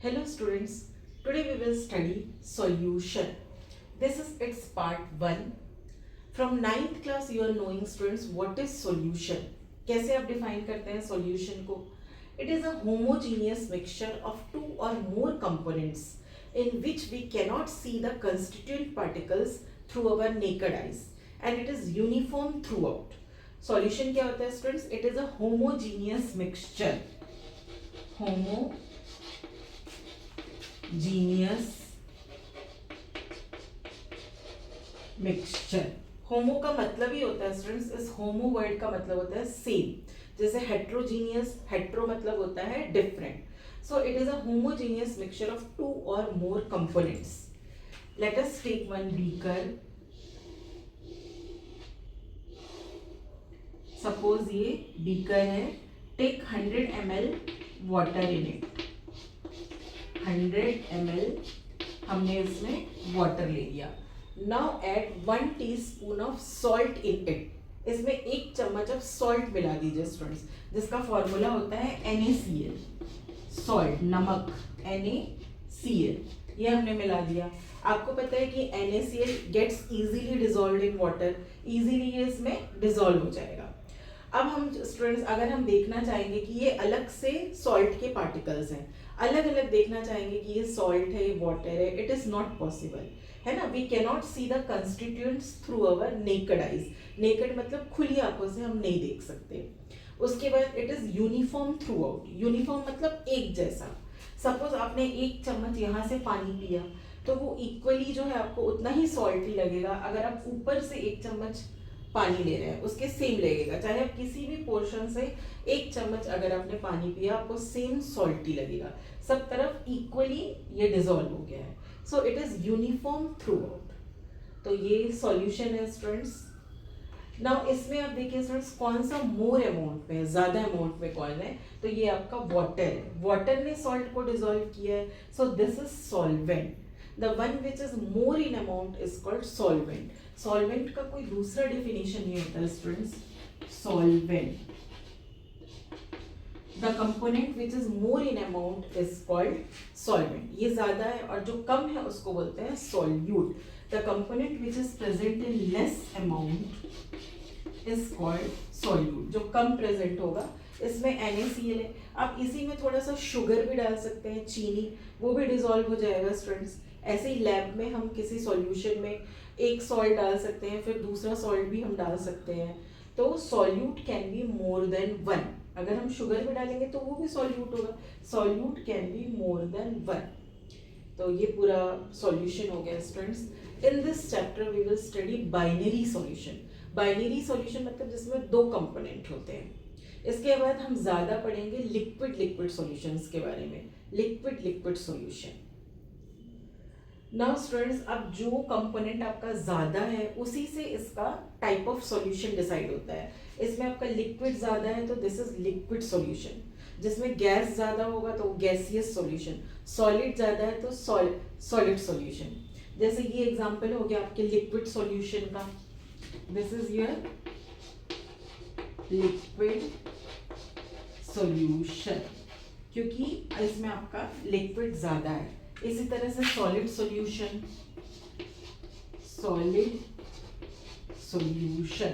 Hello students, today we will study solution. This is its part 1. From 9th class you are knowing students what is solution. कैसे आप define करते हैं solution को? It is a homogeneous mixture of two or more components in which we cannot see the constituent particles through our naked eyes and it is uniform throughout. Solution क्या होता है students? It is a homogeneous mixture. Homogeneous mixture. Homo का मतलब ही होता है students, इस होमो word का मतलब होता है सेम. जैसे हेट्रोजीनियस, हेट्रो मतलब होता है different. So it is a homogeneous mixture of two or more components. Let us take one beaker. Suppose ये बीकर है. Take 100 ml water in it. 100 ml हमने इसमें वाटर ले लिया. Now add 1 teaspoon of salt in it. इसमें 1 चम्मच of salt मिला दीजिए स्टूडेंट्स, जिसका फॉर्मूला होता है NaCl. सॉल्ट, नमक, NaCl ये हमने मिला दिया. आपको पता है कि NaCl gets easily dissolve in water. Easily ये इसमें डिजोल्व हो जाएगा. अब हम स्टूडेंट्स अगर हम देखना चाहेंगे कि ये अलग से सॉल्ट के पार्टिकल्स हैं, अलग अलग देखना चाहेंगे कि ये सॉल्ट है, ये वाटर है, इट इज नॉट पॉसिबल, है ना. We can not see the constituents through our naked eyes. Naked मतलब खुली आंखों से हम नहीं देख सकते. उसके बाद it is uniform through out. Uniform मतलब एक जैसा. सपोज आपने 1 चम्मच यहाँ से पानी पिया तो वो इक्वली जो है आपको उतना ही सॉल्ट ही लगेगा. अगर आप ऊपर से 1 चम्मच पानी ले रहे हैं उसके सेम लगेगा. चाहे आप किसी भी पोर्शन से 1 चम्मच अगर आपने पानी पिया आपको सेम सॉल्टी लगेगा. सब तरफ इक्वली ये डिजोल्व हो गया है. सो it is uniform through out. तो ये सॉल्यूशन है स्टूडेंट्स. नाउ इसमें आप देखिए स्टूडेंट्स कौन सा मोर अमाउंट में, ज्यादा अमाउंट में कौन है, तो ये आपका वाटर है. वाटर ने सॉल्ट को डिजोल्व किया है. So this is solvent. The one which is more in amount is called solvent. Solvent का कोई दूसरा definition नहीं होता students. Solvent. The component which is more in amount is called solvent. ये ज़्यादा है और जो कम है उसको बोलते हैं solute. The component which is present in less amount is called solute. जो कम present होगा इसमें NaCl है. आप इसी में थोड़ा सा शुगर भी डाल सकते हैं, चीनी, वो भी डिजोल्व हो जाएगा स्टूडेंट्स. ऐसे ही लैब में हम किसी सॉल्यूशन में एक सॉल्ट डाल सकते हैं, फिर दूसरा सॉल्ट भी हम डाल सकते हैं. तो solute can be more than 1. अगर हम शुगर भी डालेंगे तो वो भी सॉल्यूट होगा. Solute can be more than 1. तो ये पूरा सॉल्यूशन हो गया students. In this chapter we will study binary solution. Binary solution मतलब जिसमें 2 कंपोनेंट होते हैं. इसके बाद हम ज्यादा पढ़ेंगे लिक्विड लिक्विड सॉल्यूशंस के बारे में. Liquid liquid solution. Now students अब जो कंपोनेंट आपका ज्यादा है उसी से इसका टाइप ऑफ सॉल्यूशन डिसाइड होता है. इसमें आपका लिक्विड ज्यादा है तो दिस इज लिक्विड सॉल्यूशन. जिसमें गैस ज्यादा होगा तो गैसियस सॉल्यूशन. सॉलिड ज्यादा है तो सॉलिड सॉल्यूशन. जैसे ये एग्जांपल हो गया आपके लिक्विड सॉल्यूशन का. This is your liquid solution क्योंकि इसमें आपका लिक्विड ज्यादा है. इसी तरह से solid solution. Solid solution.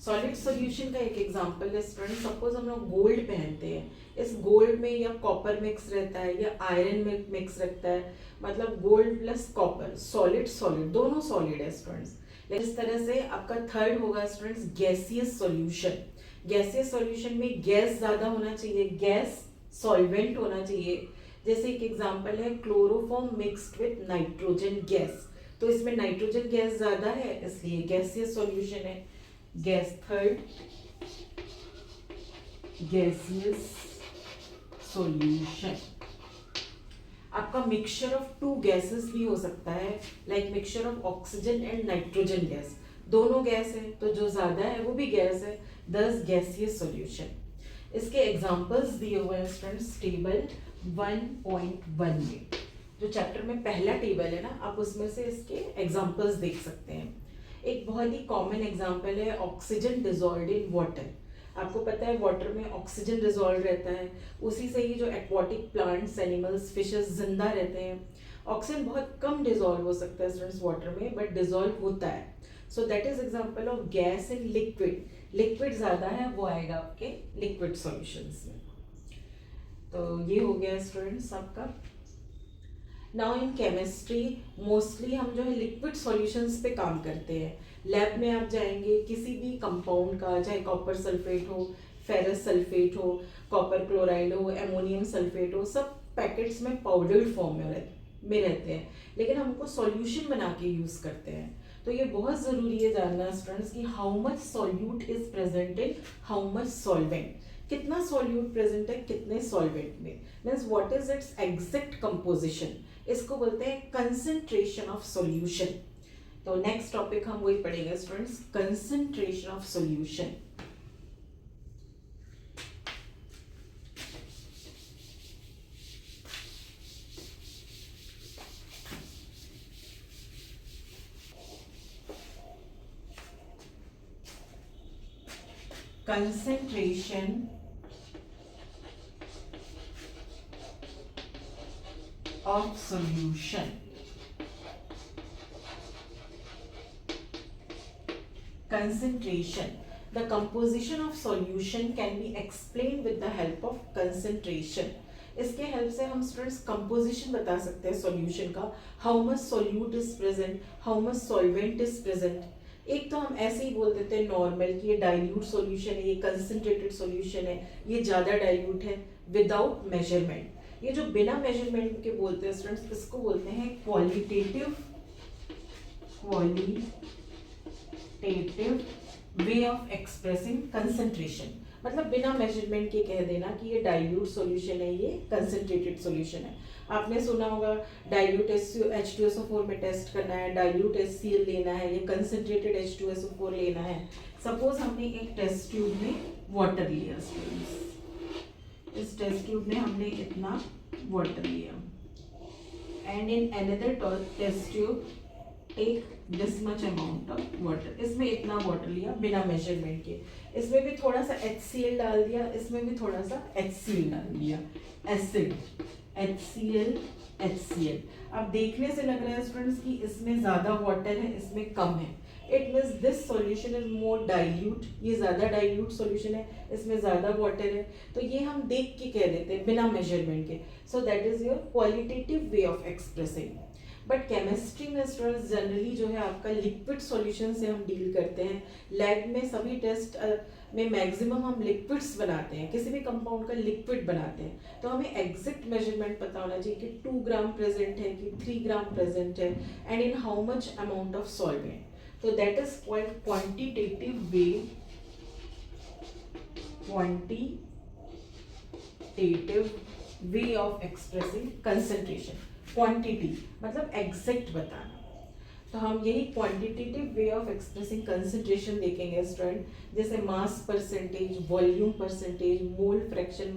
Solid solution का एक एग्जांपल है स्टूडेंट. सपोज हम लोग गोल्ड पहनते हैं, इस गोल्ड में या कॉपर मिक्स रहता है या आयरन में मिक्स रहता है, मतलब gold plus copper. Solid solid दोनों सॉलिड है स्टूडेंट्स. इस तरह से आपका थर्ड होगा students gaseous solution. Gaseous solution में गैस ज्यादा होना चाहिए, गैस सॉल्वेंट होना चाहिए. जैसे एक एग्जांपल है chloroform mixed with nitrogen gas. तो इसमें नाइट्रोजन गैस ज्यादा है इसलिए गैसियस सॉल्यूशन है. Gas third gaseous solution. आपका मिक्सचर ऑफ 2 गैसेस भी हो सकता है, like mixture of oxygen and nitrogen gas. दोनों गैस है तो जो ज्यादा है वो भी गैस है, दस गैसियस सॉल्यूशन. इसके एग्जांपल्स दिए हुए हैं स्टूडेंट्स टेबल 1.1 में. जो चैप्टर में पहला टेबल है ना, आप उसमें से इसके एग्जांपल्स देख सकते हैं. एक बहुत ही कॉमन एग्जांपल है ऑक्सीजन डिजॉल्व्ड इन वाटर. आपको पता है वाटर में ऑक्सीजन डिजॉल्व रहता है, उसी से ही जो एक्वाटिक प्लांट्स, एनिमल्स, फिशेस जिंदा रहते हैं। ऑक्सीजन बहुत कम डिजॉल्व हो सकता है स्टूडेंट्स वाटर में, बट डिजॉल्व होता है। So that is example of gas in liquid. Liquid ज़्यादा है वो आएगा आपके लिक्विड सॉल्यूशंस में। तो ये हो गया स्टूडेंट्स आपका। नाउ इन केमिस्ट्री मोस्टली हम जो है लिक्विड सॉल्यूशंस पे काम करते हैं। लैब में आप जाएंगे, किसी भी कंपाउंड का, चाहे कॉपर सल्फेट हो, फेरस सल्फेट हो, कॉपर क्लोराइड हो, एमोनियम सल्फेट हो, सब पैकेट्स में पाउडर्ड फॉर्म में रहते हैं, लेकिन हम उनको सॉल्यूशन बना के यूज़ करते हैं। तो ये बहुत ज़रूरी है जानना स्टूडेंट्स कि how much solute is present in how much solvent. कितना सॉल्यूट प्रेजेंट है कितने सॉल्वेंट में, means what is it's exact composition. इसको बोलते हैं कंसंट्रेशन ऑफ सॉल्यूशन। तो नेक्स्ट टॉपिक हम वही पढ़ेंगे students, concentration of solution. concentration of solution. Concentration. The composition of solution can be explained with the help of concentration. इसके help से हम स्टूडेंट्स कंपोजिशन बता सकते हैं सॉल्यूशन का, how much solute is present, how much solvent is present. एक तो हम ऐसे ही बोल देते हैं नॉर्मल कि ये डाइल्यूट सॉल्यूशन है, ये कंसंट्रेटेड सॉल्यूशन है, ये ज़्यादा डाइल्यूट है, विदाउट मेजरमेंट। ये जो बिना मेजरमेंट के बोलते हैं स्टूडेंट्स, इसको बोलते हैं qualitative way of expressing concentration. मतलब बिना मेजरमेंट के कह देना कि ये डाइल्यूट सॉल्यूशन है, ये कंसंट्रेटेड सॉल्यूशन है। आपने सुना होगा डाइल्यूट H2SO4 में टेस्ट करना है, डाइल्यूट HCl लेना है, ये कंसंट्रेटेड H2SO4 लेना है। सपोज हमने एक टेस्ट ट्यूब में वाटर लिया स्टूडेंट्स, इस टेस्ट ट्यूब में हमने इतना वाटर लिया, and in another test tube take this much amount of water. इसमें इतना वाटर लिया बिना मेजरमेंट के, इसमें भी थोड़ा सा HCl डाल दिया, इसमें भी थोड़ा सा HCl डाल दिया, एसिड HCl। अब देखने से लग रहा है स्टूडेंट्स कि इसमें ज़्यादा वाटर है, इसमें कम है। It means this solution is more dilute, ये ज़्यादा डाइल्यूट सॉल्यूशन है, इसमें ज़्यादा वाटर है। तो ये हम देख के कह देते हैं बिना मेजरमेंट के। So that is your qualitative way of expressing. But chemistry में स्टूडेंट्स जनरली जो है आपका लिक्विड सॉल्यूशन से हम डील करते हैं। लैब में सभी टेस्ट में मैक्सिमम हम लिक्विड्स बनाते हैं, किसी भी कंपाउंड का लिक्विड बनाते हैं। तो हमें एग्जैक्ट मेजरमेंट पता होना चाहिए कि 2 ग्राम प्रेजेंट है कि 3 ग्राम प्रेजेंट है, and in how much amount of solvent. तो that is called quantitative way of expressing concentration. Quantity मतलब एग्जैक्ट बताना। तो हम यही quantitative way of expressing concentration देखेंगे स्टूडेंट, जैसे mass percentage, volume percentage, mole fraction,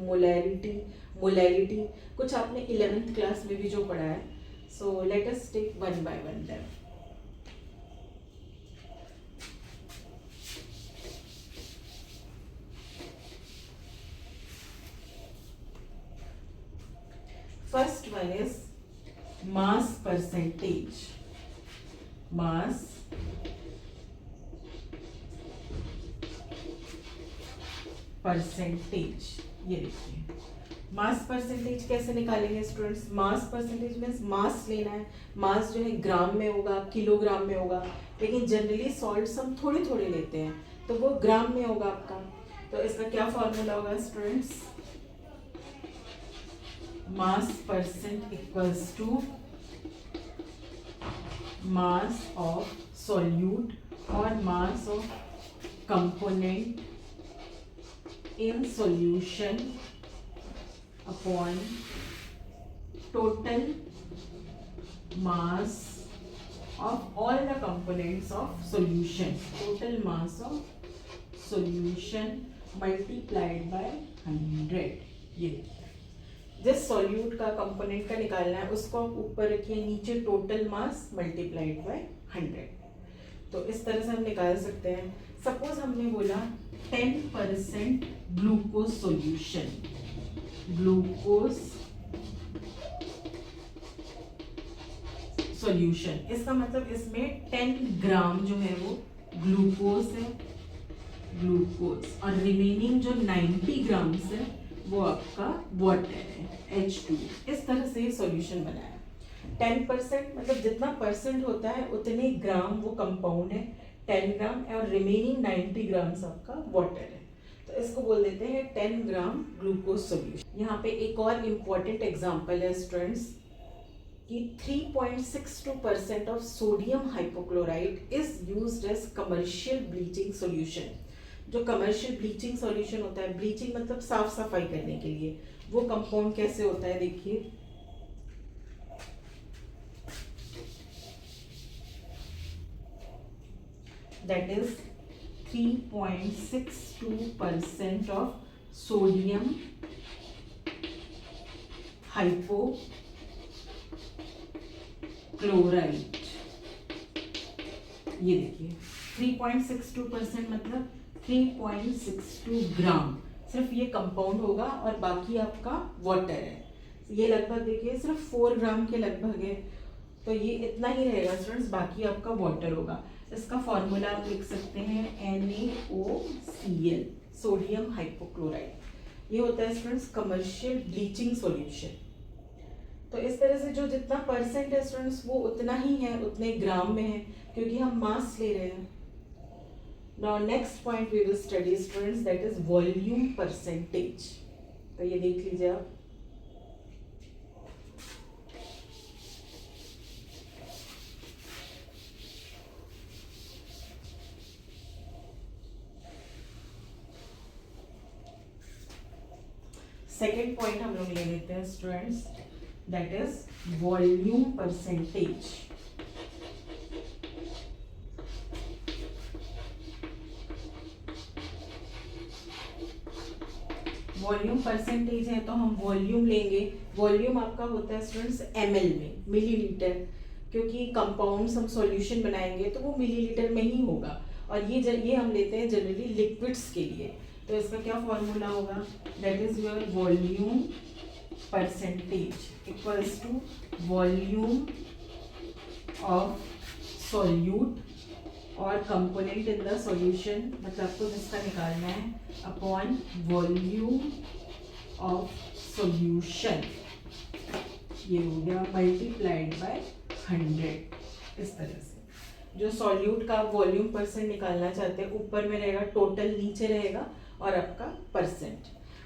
molarity, कुछ आपने 11th क्लास में भी जो पढ़ा है। So let us take one by one them. First one is mass percentage। mass percentage, ये देखिए मास परसेंटेज कैसे निकालेंगे students. Mass percentage means mass लेना है, मास जो है ग्राम में होगा, किलोग्राम में होगा, लेकिन जनरली सॉल्ट्स हम थोड़े थोड़े लेते हैं तो वो ग्राम में होगा आपका। तो इसका क्या फॉर्मूला होगा students, mass percent equals to mass of solute or mass of component in solution upon total mass of all the components of solution, total mass of solution multiplied by 100। ये जिस सॉल्यूट का component का निकालना है उसको आप ऊपर रखिए, नीचे टोटल मास मल्टीप्लाइड बाय 100। तो इस तरह से हम निकाल सकते हैं। सपोज हमने बोला 10% ग्लूकोज सॉल्यूशन, ग्लूकोज सॉल्यूशन, इसका मतलब इसमें 10 ग्राम जो है वो ग्लूकोज है, ग्लूकोज, और रिमेनिंग जो 90 ग्राम्स है वो आपका वाटर है, H2। इस तरह से सॉल्यूशन बनाया। 10% मतलब जितना परसेंट होता है उतने ग्राम वो कंपाउंड है, 10 ग्राम, और रिमेनिंग 90 ग्राम्स आपका वाटर है। तो इसको बोल देते हैं 10 ग्राम ग्लूकोज सॉल्यूशन। यहाँ पे एक और इम्पॉर्टेंट एग्जांपल है स्टूडेंट्स कि 3.62% of sodium hypochlorite is used as commercial bleaching solution. जो कमर्शियल ब्लीचिंग सॉल्यूशन होता है, ब्लीचिंग मतलब साफ सफाई करने के लिए, वो कंपाउंड कैसे होता है देखिए, that is 3.62% of sodium hypochlorite। ये देखिए 3.62% मतलब 3.62 ग्राम सिर्फ ये कंपाउंड होगा और बाकी आपका वाटर है। ये लगभग देखिए सिर्फ 4 ग्राम के लगभग है, तो ये इतना ही रहेगा स्टूडेंट्स, बाकी आपका वाटर होगा। इसका फॉर्मूला आप लिख सकते हैं NaOCl, सोडियम हाइपोक्लोराइड। ये होता है स्टूडेंट्स कमर्शियल ब्लीचिंग सॉल्यूशन। तो इस तरह से जो जितना परसेंट है स्टूडेंट्स वो उतना ही है, उतने ग्राम में है, क्योंकि हम मास ले रहे हैं। Now next point we will study students, that is volume percentage. तो ये देख लीजिए आप, सेकेंड पॉइंट हम लोग ले लेते हैं students, that is volume percentage. Volume percentage है तो हम वॉल्यूम लेंगे। वॉल्यूम आपका होता है स्टूडेंट्स ml में, मिलीलीटर, क्योंकि कंपाउंड्स हम सॉल्यूशन बनाएंगे तो वो मिलीलीटर में ही होगा, और ये हम लेते हैं जनरली लिक्विड्स के लिए। तो इसका क्या फॉर्मूला होगा, that is your volume percentage equals to volume of solute और कंपोनेंट इन द सॉल्यूशन, मतलब आपको जिसका निकालना है, अपॉन वॉल्यूम ऑफ सॉल्यूशन, ये हो गया मल्टीप्लाइड बाय 100। इस तरह से जो सॉल्यूट का वॉल्यूम परसेंट निकालना चाहते हैं, ऊपर में रहेगा टोटल, नीचे रहेगा और आपका परसेंट।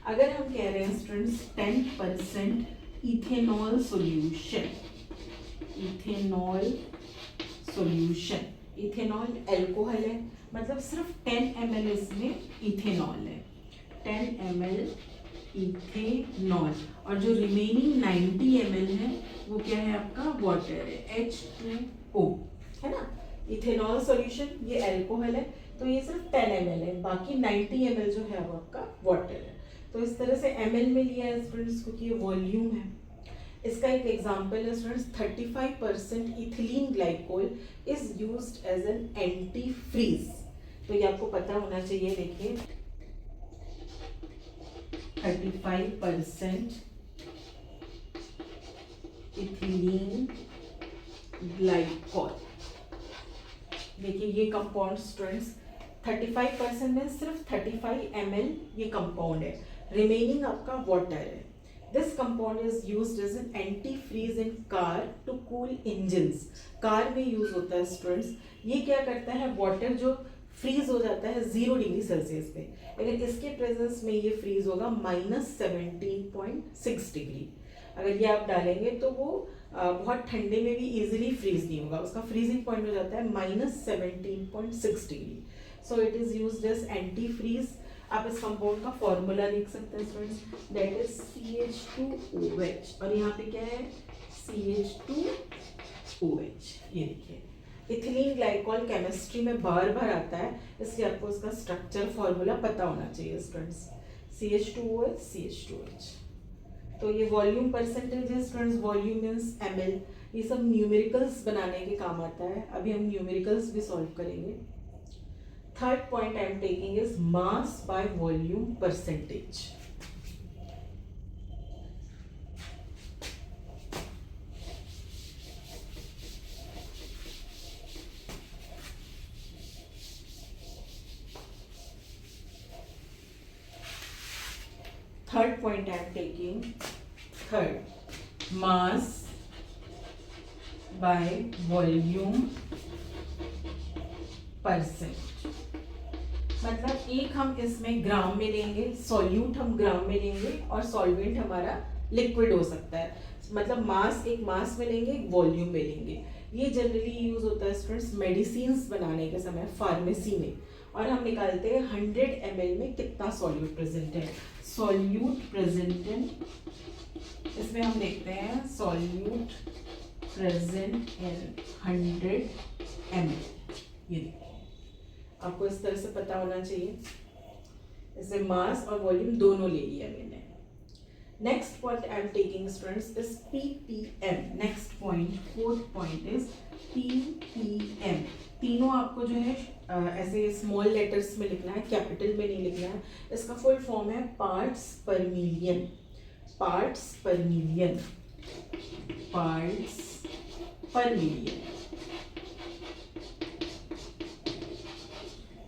अगर हम कह रहे हैं students 10% ethanol solution, ethanol solution, ethanol alcohol है, मतलब सिर्फ 10 ml इसमें इथेनॉल है, 10 ml इथेनॉल, और जो रिमेनिंग 90 ml है वो क्या है आपका वाटर है, H2O, है ना। इथेनॉल सॉल्यूशन ये एल्कोहल है, तो ये सिर्फ 10 ml है, बाकी 90 ml जो है वो आपका वाटर है। तो इस तरह से ml में लिया है स्टूडेंट्स क्योंकि ये वॉल्यूम है। इसका एक एग्जांपल है students, 35% ethylene glycol is used as an antifreeze. तो ये आपको पता होना चाहिए, देखिए 35% इथिलीन ग्लाइकोल, देखिए ये कंपाउंड स्टूडेंट्स 35% में सिर्फ 35 ml ये कंपाउंड है, रिमेनिंग आपका वाटर है। This compound is used as an antifreeze in car to cool engines. Car में यूज होता है स्टूडेंट्स। ये क्या करता है, वाटर जो फ्रीज हो जाता है 0 डिग्री सेल्सियस पे, लेकिन इसके प्रेजेंस में ये फ्रीज होगा -17.6 डिग्री। अगर ये आप डालेंगे तो वो बहुत ठंडे में भी इजीली फ्रीज नहीं होगा, उसका फ्रीजिंग पॉइंट हो जाता है -17.6 degree. So it is used as antifreeze. आप इस कंपाउंड का फॉर्मूला लिख सकते हैं स्टूडेंट्स, दैट इज CH2OH, और यहाँ पे क्या है CH2OH। ये देखिए इथिलीन ग्लाइकोल केमिस्ट्री में बार बार आता है, इसलिए आपको उसका स्ट्रक्चर फॉर्मूला पता होना चाहिए स्टूडेंट्स, CH2OH CH2OH। तो ये वॉल्यूम परसेंटेज है स्टूडेंट्स, वॉल्यूम मीन्स ml, ये सब न्यूमेरिकल्स बनाने के काम आता है। अभी हम न्यूमेरिकल्स भी सॉल्व करेंगे। Third point I am taking is mass by volume percentage. Third point I am taking, third mass by volume percent. मतलब एक हम इसमें ग्राम में लेंगे, सॉल्यूट हम ग्राम में लेंगे और सॉल्वेंट हमारा लिक्विड हो सकता है। मतलब मास एक मास में लेंगे, एक वॉल्यूम में लेंगे। ये जनरली यूज होता है स्टूडेंट्स मेडिसिन बनाने के समय फार्मेसी में, और हम निकालते हैं 100 ml में कितना सॉल्यूट प्रेजेंट है। सॉल्यूट प्रेजेंट इन, इसमें हम देखते हैं सॉल्यूट प्रेजेंट इन 100 ml। ये देखिए, आपको इस तरह से पता होना चाहिए। इसमें मास और वॉल्यूम दोनों ले लिया मैंने। Next point I am taking students is ppm। Next point, fourth point is ppm। तीनों आपको जो है ऐसे स्मॉल लेटर्स में लिखना है, कैपिटल में नहीं लिखना है। इसका फुल फॉर्म है पार्ट्स पर मिलियन। पार्ट्स पर मिलियन, पार्ट्स पर मिलियन।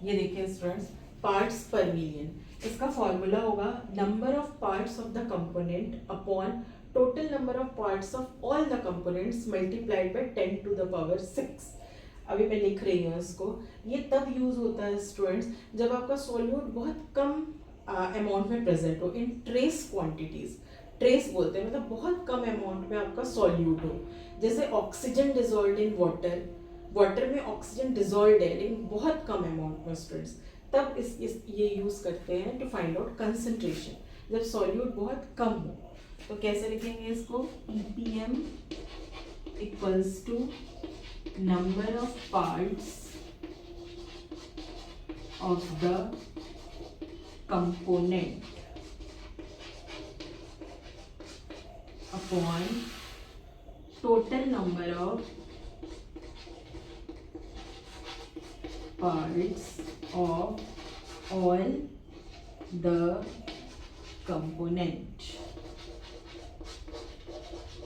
ये देखिए स्टूडेंट्स, पार्ट्स पर मिलियन, इसका फॉर्मूला होगा number of parts of the component upon total number of parts of all the components multiplied by 10 to the power 6। अभी मैं लिख रही हूँ इसको। ये तब यूज होता है स्टूडेंट्स जब आपका सॉल्यूट बहुत कम अमाउंट में प्रेजेंट हो, इन ट्रेस क्वांटिटीज। ट्रेस बोलते हैं मतलब बहुत कम अमाउंट में आपका सॉल्यूट हो। जैसे oxygen dissolved in water, water में ऑक्सीजन डिजॉल्व्ड है लेकिन बहुत कम अमाउंट में स्टूडेंट्स, तब इस ये यूज करते हैं टू फाइंड आउट कंसंट्रेशन, जब सॉल्यूट बहुत कम हो। तो कैसे लिखेंगे इसको, ppm equals to number of parts of the component upon total number of parts of all the component,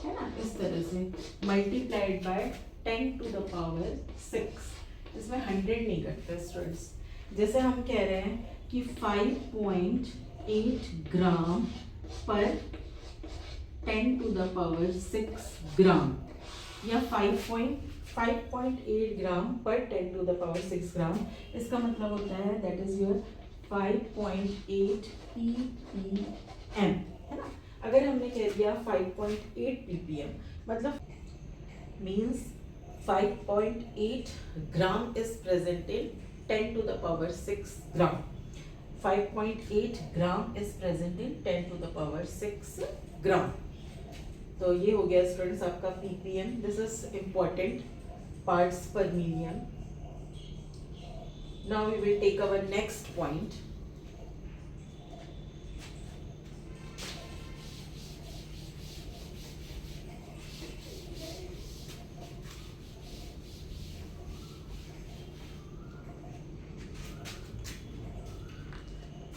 है ना। इस तरह से multiplied by 10 to the power 6। इसमें 100 नहीं करते स्टूडेंट्स। जैसे हम कह रहे हैं कि 5.8 ग्राम पर 10 to the power 6 ग्राम, या 5.8 ग्राम पर 10 to the power 6 ग्राम। इसका मतलब होता है दैट इज योर 5.8 ppm, है ना। अगर हमने कह दिया 5.8 ppm मतलब means 5.8 gram is present in 10 to the power 6 gram. 5.8 gram is present in 10 to the power 6 ग्राम। तो ये हो गया स्टूडेंट्स आपका ppm। This is important, parts per million. Now we will take our next point.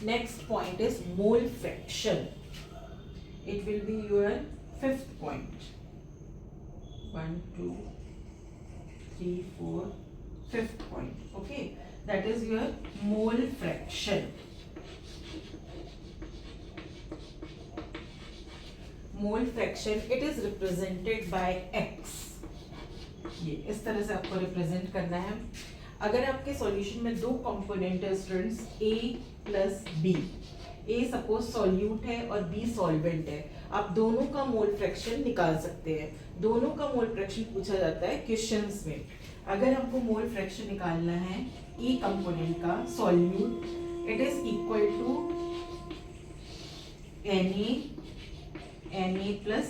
Next point is mole fraction. It will be your fifth point. 1, 2, 3, 4, fifth point. Okay, that is your mole fraction. Mole fraction, it is represented by x. ये इस तरह से आपको represent करना है। अगर आपके solution में दो कंपोनेंट है students, a plus b, a suppose solute है और b सॉल्वेंट है, आप दोनों का मोल फ्रैक्शन निकाल सकते हैं। दोनों का मोल फ्रैक्शन पूछा जाता है क्वेश्चंस में। अगर आपको मोल फ्रैक्शन निकालना है ए कंपोनेंट का solute, it is equal to Na plus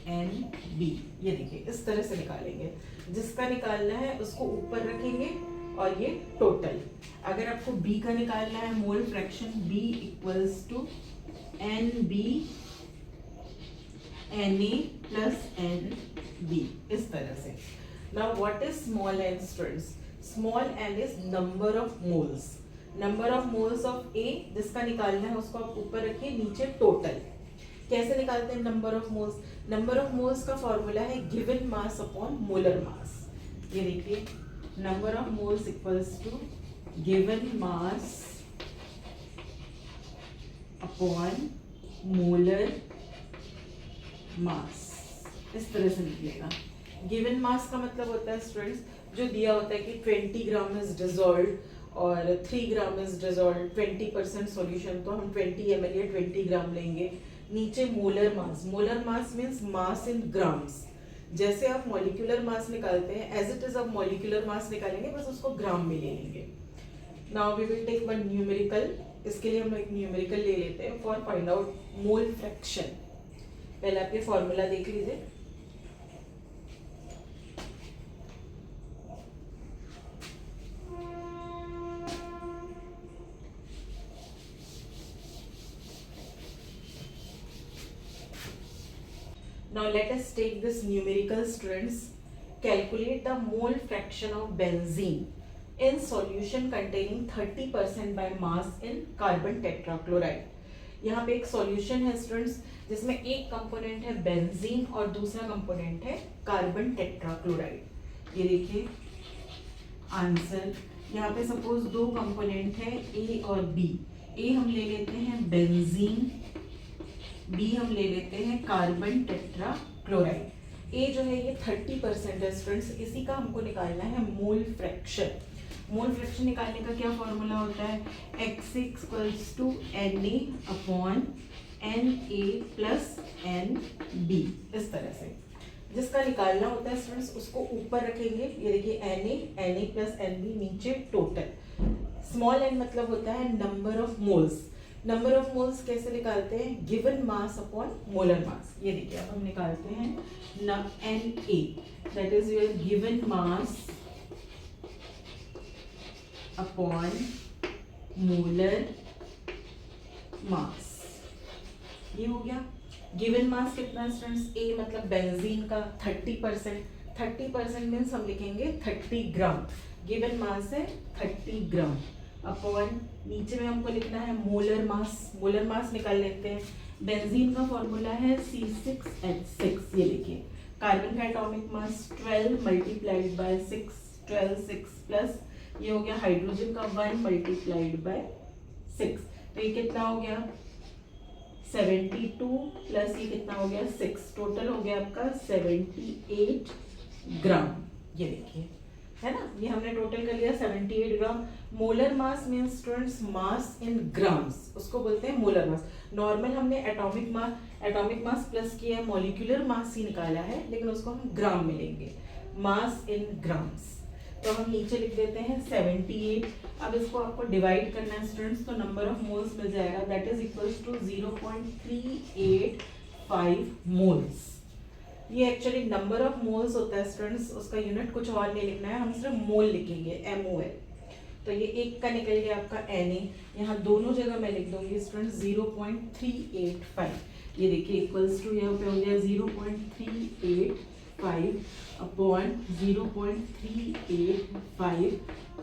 Nb। ये देखिए इस तरह से निकालेंगे। जिसका निकालना है उसको ऊपर रखेंगे और ये टोटल। अगर आपको b का निकालना है mole fraction, b equals to Nb Na plus NB, इस तरह से. Now what is small n students? Small n is number of moles. Number of moles of A जिसका निकालना है उसको आप ऊपर रखिए, नीचे टोटल. कैसे निकालते हैं number of moles? Number of moles का फॉर्मूला है given mass upon molar mass. ये देखिए, number of moles equals to given mass upon molar mass. इस तरह से निकलेगा. गिवन मास का मतलब होता है स्टूडेंट्स, जो दिया होता है कि 20 ग्राम इज डिजॉल्व और 3 ग्राम इज डिजॉल्व, 20% सॉल्यूशन, तो हम 20 ml या 20 ग्राम लेंगे. नीचे molar mass. Molar mass means mass in grams. जैसे आप मॉलिक्यूलर मास निकालते हैं, एज इट इज आप मॉलिक्यूलर मास निकालेंगे, बस उसको ग्राम में ले लेंगे. Now we will take one numerical. इसके लिए हम एक न्यूमेरिकल ले लेते हैं for find out mole fraction. पहले आप ये फॉर्मूला देख लीजिए. Now let us take this numerical students. Calculate the mole fraction of benzene in solution containing 30% by mass in carbon tetrachloride. यहाँ पे एक सॉल्यूशन है स्टूडेंट्स जिसमें एक कंपोनेंट है बेंजीन और दूसरा कंपोनेंट है कार्बन टेट्राक्लोराइड. ये देखिए आंसर. यहाँ पे सपोज दो कंपोनेंट है ए और बी. ए हम ले लेते हैं बेंजीन, बी हम ले लेते हैं कार्बन टेट्राक्लोराइड. ए जो है ये 30% है स्टूडेंट्स. इसी का हमको निकालना है मोल फ्रैक्शन. मोल फ्रैक्शन निकालने का क्या फॉर्मूला होता है? X equals to Na upon Na plus NB. इस तरह से जिसका निकालना होता है स्टूडेंट्स उसको ऊपर रखेंगे. ये देखिए Na प्लस NB, नीचे टोटल. स्मॉल n मतलब होता है number of moles. Number of moles कैसे निकालते हैं? Given mass upon molar mass. ये देखिए अब हम निकालते हैं Na, that is your given mass upon molar mass. ये हो गया. गिवन मास कितना है स्टूडेंट्स? ए मतलब बेंजीन का 30%. 30% मीन्स हम लिखेंगे 30 ग्राम. गिवन मास है 30 ग्राम अपॉन नीचे में हमको लिखना है मोलर मास. मोलर मास निकाल लेते हैं. बेंजीन का फॉर्मूला है C6H6. ये देखिए कार्बन का atomic mass 12 multiplied by 6, 12 6 plus ये हो गया हाइड्रोजन का 1 मल्टीप्लाइड बाय 6. तो ये कितना हो गया? 72 प्लस ये कितना हो गया? 6. टोटल हो गया आपका 78 ग्राम. ये देखिए है ना, ये हमने टोटल कर लिया 78 gram. Molar mass means students mass in grams, उसको बोलते हैं मोलर मास. नॉर्मल हमने एटॉमिक मास प्लस किया है, मॉलिक्यूलर मास ही निकाला है, लेकिन उसको हम ग्राम में लेंगे. मास इन ग्राम्स. तो हम नीचे लिख देते हैं 78. अब इसको आपको डिवाइड करना है स्टूडेंट्स, तो नंबर ऑफ मोल्स मिल जाएगा. That is equals to 0.385 moles. ये एक्चुअली नंबर ऑफ मोल्स होता है स्टूडेंट्स, उसका यूनिट कुछ और नहीं लिखना है, हम सिर्फ मोल लिखेंगे MOL. तो ये एक का निकल गया आपका Na. यहाँ दोनों जगह मैं लिख दूंगी स्टूडेंट्स 0.385. ये देखिए इक्वल्स टू यहाँ पे हो गया 0.385 अपॉन 0.385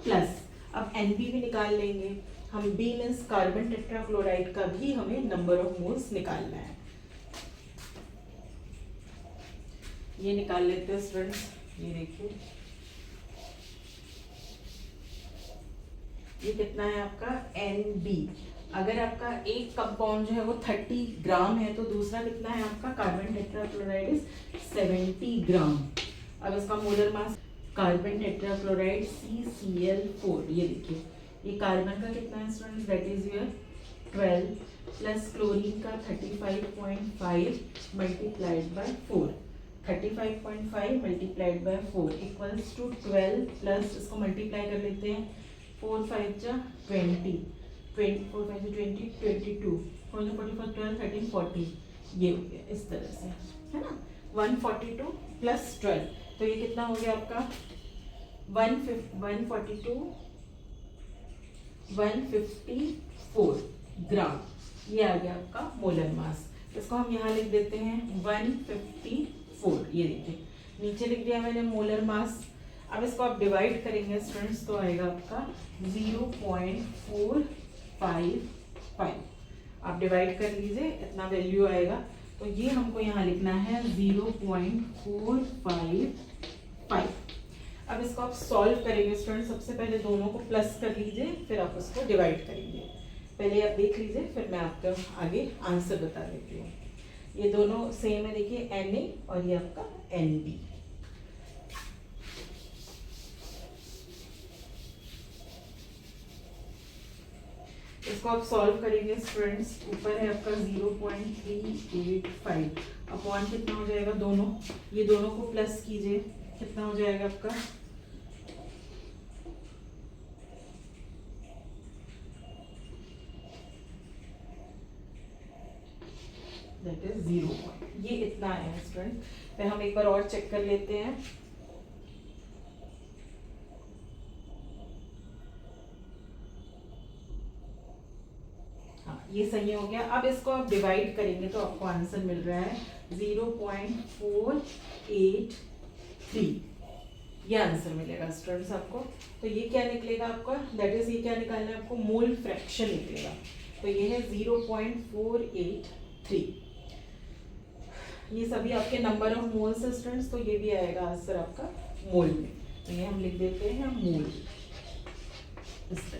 प्लस. अब NB भी निकाल लेंगे हम. B मीन्स कार्बन टेट्राक्लोराइड का भी हमें नंबर ऑफ मोल्स निकालना है. ये निकाल लेते हैं स्टूडेंट्स. ये देखिए ये कितना है आपका NB. अगर आपका एक कंपाउंड जो है वो 30 ग्राम है तो दूसरा कितना है आपका कार्बन टेट्राक्लोराइड इज 70 ग्राम. अब इसका molar mass carbon tetrachloride CCl4. ये देखिए ये कार्बन का कितना है students? That is your 12 plus chlorine का 35.5 multiplied by 4. 35.5 multiplied by 4 equals to 12 plus इसको मल्टीप्लाई कर लेते हैं. 4 5 जा 20, 4 5 जा 20, 22, 4 जा 44, 12 13 14. ये हो गया इस तरह से है ना. 142 प्लस 12 तो ये कितना हो गया आपका 154 ग्राम. ये आ गया आपका मोलर मास. इसको हम यहाँ लिख देते हैं 154। ये देखिए नीचे लिख दिया मैंने मोलर मास। अब इसको आप डिवाइड करेंगे स्टूडेंट्स तो आएगा आपका 0.455। आप डिवाइड कर लीजिए, इतना वैल्यू आएगा। तो ये हमको यहाँ लिखना है 0.455। अब इसको आप सॉल्व करेंगे स्टूडेंट। सबसे पहले दोनों को प्लस कर लीजिए, फिर आप उसको डिवाइड करेंगे। पहले आप देख लीजिए, फिर मैं आपको आगे आंसर बता देती हूँ। ये दोनों सेम है, देखिए Na और ये आपका Nb। इसको आप सॉल्व करेंगे स्टूडेंट्स। ऊपर है आपका 0.385 अपॉन कितना हो जाएगा दोनों, ये दोनों को प्लस कीजिए, कितना हो जाएगा आपका दैट इज 0 पॉइंट। ये इतना है स्टूडेंट। फिर हम एक बार और चेक कर लेते हैं। हाँ, ये सही हो गया। अब इसको आप डिवाइड करेंगे तो आपको आंसर मिल रहा है 0.483। ये आंसर मिलेगा स्टूडेंट्स आपको। तो ये क्या निकलेगा आपका, दैट इज ये क्या निकालना है आपको, मोल फ्रैक्शन निकलेगा। तो ये है 0.483। ये सभी आपके नंबर ऑफ मोल्स है स्टूडेंट्स। तो ये भी आएगा आंसर आपका मोल में। तो ये हम लिख देते हैं मोल इस तरह से।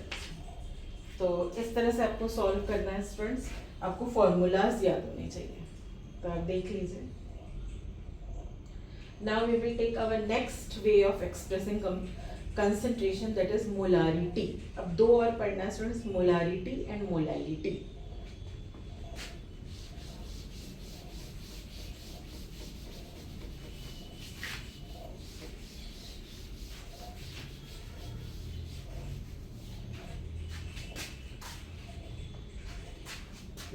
तो इस तरह से आपको सॉल्व करना है स्टूडेंट्स। आपको फॉर्मूलाज याद होने चाहिए, तो आप देख लीजिए। Now we will take our next way of expressing concentration, that is molarity. अब दो और पढ़ना है students, molarity and molality.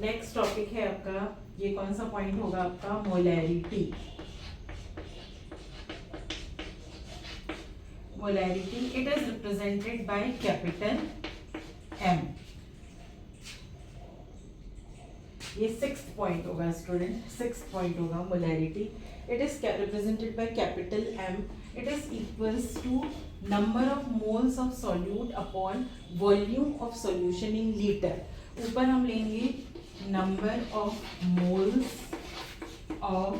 Next topic है आपका, ये कौन सा पॉइंट होगा आपका, molarity. Molarity it is represented by capital M। ये 6th पॉइंट होगा स्टूडेंट, 6th पॉइंट होगा molarity. It is represented by capital M। It is equals to number of moles of solute upon volume of solution in litre. ऊपर हम लेंगे number of moles of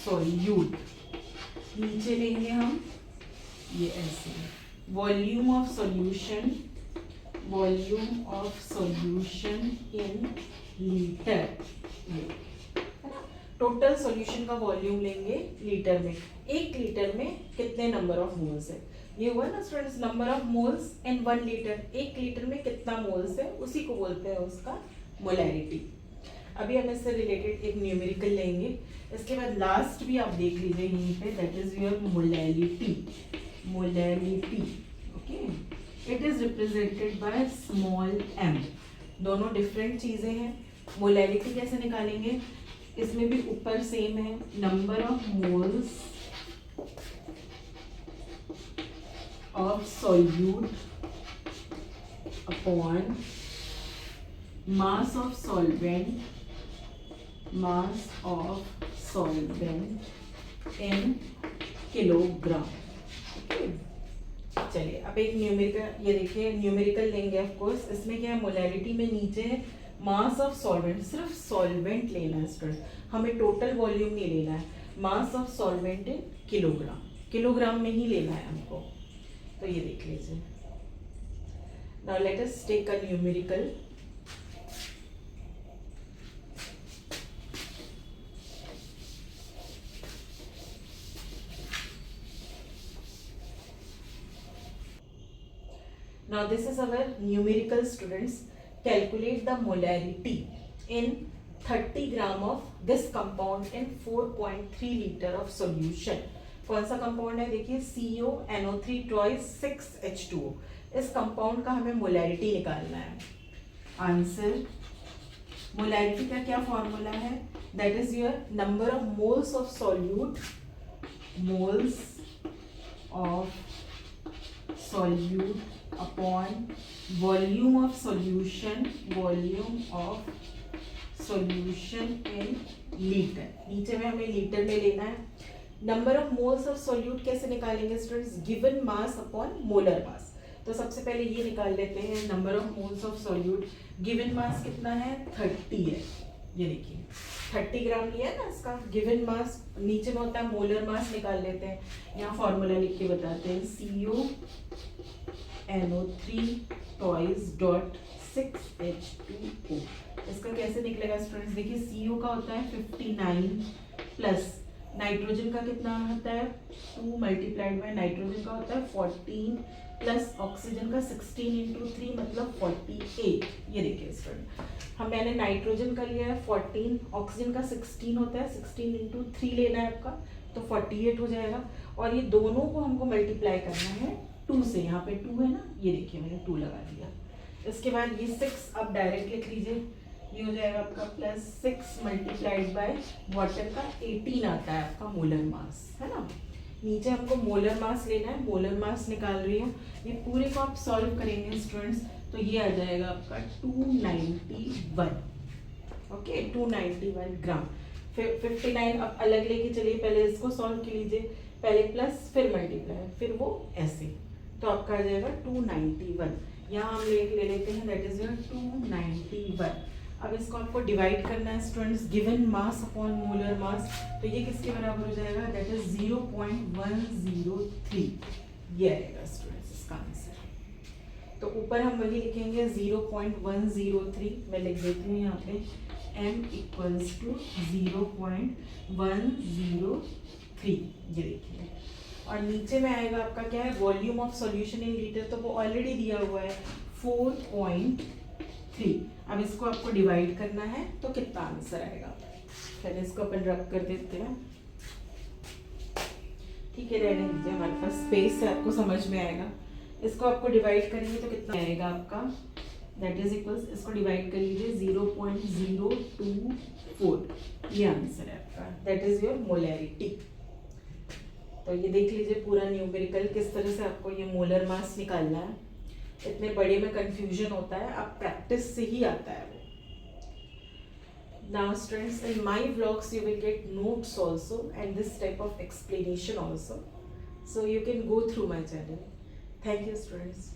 solute, नीचे लेंगे हम ये ऐसे volume of solution, volume of solution in litre. Total solution का volume लेंगे लीटर में। 1 लीटर में कितने नंबर ऑफ मोल्स है, ये हुआ ना students, number of moles in 1 litre. 1 litre में कितना मोल्स है, उसी को बोलते हैं उसका मोलैरिटी। अभी हम इससे रिलेटेड एक न्यूमेरिकल लेंगे, इसके बाद लास्ट भी आप देख लीजिए यहीं पे, that is your molarity. Molarity okay, it is represented by small m। दोनों डिफरेंट चीजें हैं। मोलैरिटी कैसे निकालेंगे, इसमें भी ऊपर सेम है, number of moles of solute upon mass of solvent, mass of solvent in kilogram. चलिए अब एक न्यूमेरिकल, ये देखिए न्यूमेरिकल लेंगे ऑफ कोर्स। इसमें क्या है, मोलैरिटी में नीचे है मास ऑफ सॉल्वेंट, सिर्फ सॉल्वेंट लेना है स्टूडेंट, हमें टोटल वॉल्यूम नहीं लेना है। Mass of solvent in kilogram, kilogram में ही लेना है हमको। तो ये देख लीजिए। Now let us take a numerical. Now this is our numerical students. Calculate the molarity in 30 gram of this compound in 4.3 liter of solution. कौन सा कंपाउंड है, देखिए CONO3 twice 6H2O। इस कंपाउंड का हमें मोलैरिटी निकालना है। आंसर, मोलैरिटी का क्या फॉर्मूला है, that is your number of moles of solute, moles of solute upon volume of solution, volume of solution in litre, नीचे में हमें लीटर में लेना है। Number of moles of solute कैसे निकालेंगे students, given mass upon molar मास। तो सबसे पहले ये निकाल लेते हैं, number of moles of solute, given mass कितना है 30 है, ये देखिए 30 ग्राम लिया ना इसका गिवन मास, नीचे में होता है मोलर मास, निकाल लेते हैं। यहाँ फॉर्मूला लिख के बताते हैं, CuNO3 टॉइस डॉट 6H2O। इसका कैसे निकलेगा स्टूडेंट्स, देखिए CO का होता है 59 प्लस नाइट्रोजन का कितना होता है 2 मल्टीप्लाइड बाय नाइट्रोजन का होता है 14 प्लस ऑक्सीजन का 16 इंटू 3 मतलब 48। ये देखिए स्टूडेंट, हम मैंने नाइट्रोजन का लिया है 14, ऑक्सीजन का 16 होता है, 16 इंटू 3 लेना है आपका, तो 48 हो जाएगा। और ये दोनों को हमको मल्टीप्लाई करना है 2 से, यहाँ पे 2 है ना, ये देखिए मैंने 2 लगा दिया। इसके बाद ये 6 आप डायरेक्ट लिख लीजिए, ये हो जाएगा आपका प्लस 6 मल्टीप्लाइड बाय वाटर का 18 आता है आपका मोलर मास, है ना। नीचे हमको मोलर मास लेना है, मोलर मास निकाल रही हूँ। ये पूरे को आप सॉल्व करेंगे स्टूडेंट्स, तो ये आ जाएगा आपका 291, ओके 291 ग्राम। फिर 59 अब अलग लेके चलिए, पहले इसको सॉल्व कर लीजिए, पहले प्लस फिर मल्टीप्लाई फिर वो ऐसे, तो आपका आ जाएगा 291। यहाँ हम ले लेते हैं, दैट इज योर 291। अब इसको आपको डिवाइड करना है students, given mass upon molar मास, तो ये किसके बराबर हो जाएगा, दैट इज 0.103, ये आएगा स्टूडेंट्स इसका आंसर। तो ऊपर हम वही लिखेंगे 0.103, मैं लिख देती हूँ यहाँ पे m इक्वल्स टू 0.103, ये देखिए। और नीचे में आएगा आपका क्या है, volume of solution in litre, तो वो ऑलरेडी दिया हुआ है 4.3। अब इसको आपको डिवाइड करना है, तो कितना आंसर आएगा, पहले इसको अपन रब कर देते हैं, ठीक है, रहने दीजिए, हमारे पास स्पेस है, आपको समझ में आएगा। इसको आपको डिवाइड करेंगे तो कितना आएगा आपका, दैट इज इक्वल्स, इसको डिवाइड कर लीजिए 0.024, ये आंसर है आपका, दैट इज योर मोलैरिटी। तो ये देख लीजिए पूरा न्यूमेरिकल किस तरह से आपको ये मोलर मास निकालना है। इतने बड़े में कंफ्यूजन होता है, आप प्रैक्टिस से ही आता है वो। Now students, in my vlogs you will get notes also and this type of explanation also, so you can go through my channel. Thank you students.